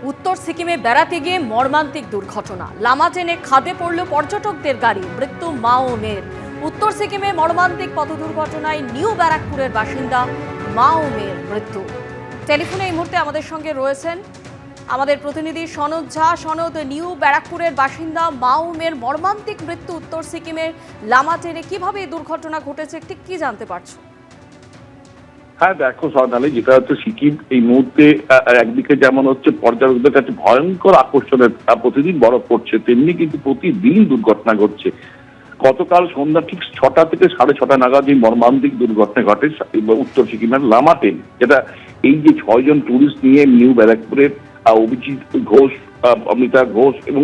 উত্তর সিকিমে বেড়াতে গিয়ে মর্মান্তিক দুর্ঘটনা, লামা টেনে খাদে পড়ল পর্যটকদের গাড়ি, মৃত্যু মা ও মেয়ের। উত্তর সিকিমে মর্মান্তিক পথ দুর্ঘটনায় নিউ ব্যারাকপুরের বাসিন্দা মা ও মেয়ের মৃত্যু। টেলিফোনে এই মুহূর্তে আমাদের সঙ্গে রয়েছেন আমাদের প্রতিনিধি সনদ ঝা। সনদ, নিউ ব্যারাকপুরের বাসিন্দা মা ও মেয়ের মর্মান্তিক মৃত্যু উত্তর সিকিমের লামা টেনে, কিভাবে এই দুর্ঘটনা ঘটেছে ঠিক কি জানতে পারছো? হ্যাঁ দেখো স্বর্ণালী, যেটা হচ্ছে সিকিম এই মুহূর্তে একদিকে যেমন হচ্ছে পর্যটকদের কাছে ভয়ঙ্কর আকর্ষণের, প্রতিদিন বরফ পড়ছে, তেমনি কিন্তু প্রতিদিন দুর্ঘটনা ঘটছে। গতকাল সন্ধ্যা ঠিক 6টা থেকে 6:30 নাগাদ এই মর্মান্তিক দুর্ঘটনা ঘটে উত্তর সিকিমের লামা টেন, যেটা এই যে 6 জন টুরিস্ট নিয়ে নিউ ব্যারাকপুরের অভিজিৎ ঘোষ, অমিতা ঘোষ এবং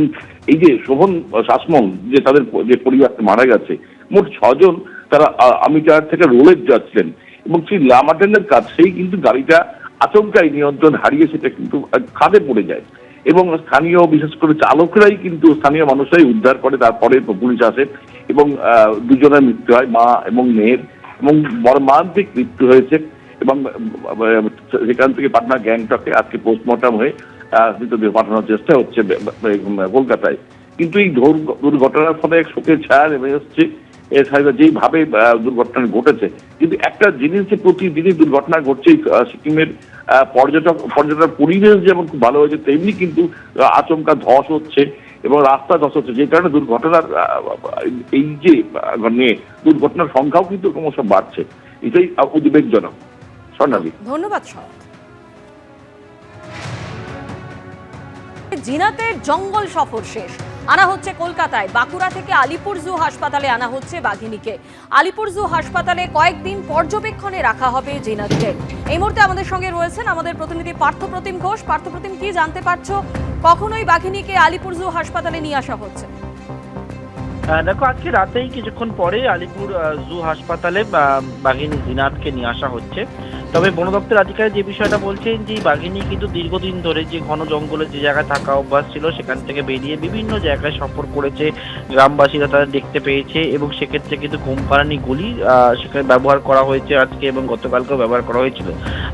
এই যে শোভন শাসমল, যে তাদের যে পরিবার মারা গেছে, মোট 6 জন তারা আমিটার থেকে রোলের যাচ্ছিলেন এবং সেই লামাটেনের কাছেই কিন্তু গাড়িটা আচমকাই নিয়ন্ত্রণ হারিয়ে সেটা কিন্তু খাদে পড়ে যায় এবং স্থানীয় বিশেষ করে চালকরাই কিন্তু স্থানীয় মানুষরাই উদ্ধার করে। তারপরে পুলিশ আসে এবং দুজনের মৃত্যু হয়, মা এবং মেয়ের, এবং মর্মান্তিক মৃত্যু হয়েছে এবং সেখান থেকে পাটনা গ্যাংটকে আজকে পোস্টমর্টম হয়ে মৃতদেহ পাঠানোর চেষ্টা হচ্ছে কলকাতায়। কিন্তু এই দুর্ঘটনার ফলে এক শোকের ছায়া নেমে এসছে যেইভাবে দুর্ঘটনা ঘটেছে। কিন্তু একটা জিনিস যে প্রতিদিনই দুর্ঘটনা ঘটছে, সিকিমের পর্যটক পরিবেশ যেমন খুব ভালো হয়েছে, তেমনি কিন্তু আচমকা ধস হচ্ছে এবং রাস্তা ধস হচ্ছে, যে কারণে দুর্ঘটনার এই যে নিয়ে দুর্ঘটনার সংখ্যাও কিন্তু ক্রমশ বাড়ছে। এটাই উদ্বেগজনক। স্বর্ণালী, ধন্যবাদ সনদ। জিনাতের জঙ্গল সফর শেষ, আনা হচ্ছে কলকাতায়। বাঁকুড়া থেকে আলিপুর জু হাসপাতালে আনা হচ্ছে বাঘিনীকে। আলিপুর জু হাসপাতালে কয়েকদিন পর্যবেক্ষণে রাখা হবে জিনাতকে। এই মুহূর্তে আমাদের সঙ্গে রয়েছেন আমাদের প্রতিনিধি পার্থপ্রতিম ঘোষ। পার্থপ্রতিম, কি জানতে পারছো, কখনোই বাঘিনীকে আলিপুর জু হাসপাতালে নিয়ে আসা হচ্ছে? দেখো, আজকে রাতেই কিছুক্ষণ পরে আলিপুর জু হাসপাতালে বাঘিনী জিনাতকে নিয়ে আসা হচ্ছে। তবে বন দপ্তরের আধিকারিক যে বিষয়টা বলছেন যে বাঘিনী কিন্তু দীর্ঘদিন ধরে যে ঘন জঙ্গলে যে জায়গায় থাকা অভ্যাস ছিল, সেখান থেকে বেরিয়ে বিভিন্ন জায়গায় সফর করেছে, গ্রামবাসীরা তাদের দেখতে পেয়েছে এবং সেক্ষেত্রে কিন্তু ঘুমপাড়ানি গুলি সেখানে ব্যবহার করা হয়েছে আজকে এবং গতকালকেও ব্যবহার করা হয়েছিল।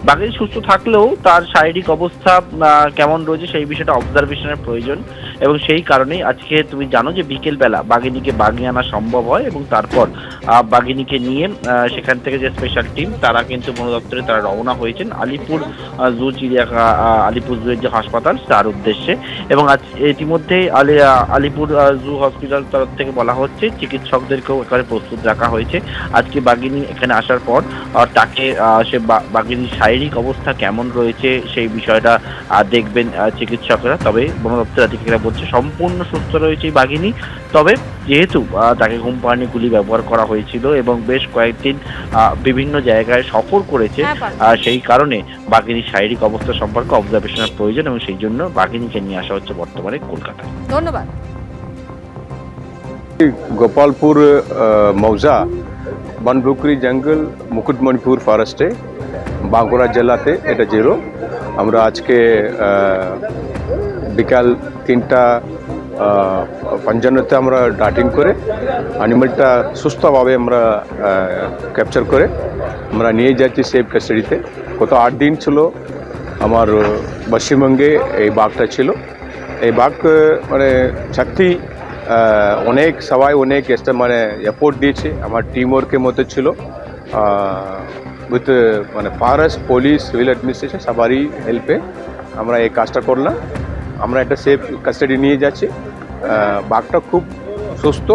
বাঘিনী সুস্থ থাকলেও তার শারীরিক অবস্থা কেমন রয়েছে সেই বিষয়টা অবজারভেশনের প্রয়োজন এবং সেই কারণেই আজকে তুমি জানো যে বিকেলবেলা বাঘিনীকে বাগিয়ে আনা সম্ভব হয় এবং তারপর বাঘিনীকে নিয়ে সেখান থেকে যে স্পেশাল টিম তারা কিন্তু বন দপ্তরে তারা রওনা হয়েছেন আলিপুর জু আলিপুর জুয়ের যে হাসপাতাল তার উদ্দেশ্যে। এবং আজ ইতিমধ্যেই আলিপুর জু হসপিটাল তরফ থেকে বলা হচ্ছে চিকিৎসকদেরকেও এখানে প্রস্তুত রাখা হয়েছে। আজকে বাঘিনী এখানে আসার পর তাকে সে বাঘিনীর শারীরিক অবস্থা কেমন রয়েছে সেই বিষয়টা দেখবেন চিকিৎসকরা। তবে বন দপ্তরের আধিকারিকরা বলছে সম্পূর্ণ সুস্থ রয়েছে এই বাঘিনী। তবে যেহেতু তাকে ঘুমপাড়ানি গুলি ব্যবহার করা হয়েছিল এবং বেশ কয়েকদিন বিভিন্ন জায়গায় সফর করেছে, সেই কারণে বাঘিনীর শারীরিক অবস্থা সম্পর্কে অবজারভেশনের প্রয়োজন এবং সেই জন্য বাঘিনীকে নিয়ে আসা হচ্ছে বর্তমানে কলকাতায়। ধন্যবাদ। গোপালপুর মৌজা বনবুকরি জঙ্গল মুকুটমণিপুর ফরেস্টে বাঁকুড়া জেলাতে এটা জিরো। আমরা আজকে বিকাল 3:55 আমরা ডাটিং করে অ্যানিমেলটা সুস্থভাবে আমরা ক্যাপচার করে আমরা নিয়ে যাচ্ছি সেফ কাস্টাডিতে। গত 8 দিন ছিল আমার পশ্চিমবঙ্গে এই বাঘটা ছিল। এই বাঘ মানে সত্যি অনেক সবাই অনেক মানে এফোর্ট দিয়েছে, আমার টিম ওয়ার্কের মধ্যে ছিল উইথ মানে ফরেস্ট, পুলিশ, সিভিল অ্যাডমিনিস্ট্রেশন সবারই হেল্পে আমরা এই কাজটা করলাম। আমরা একটা সেফ কাস্টাডি নিয়ে যাচ্ছি। বাঘটা খুব সুস্থ।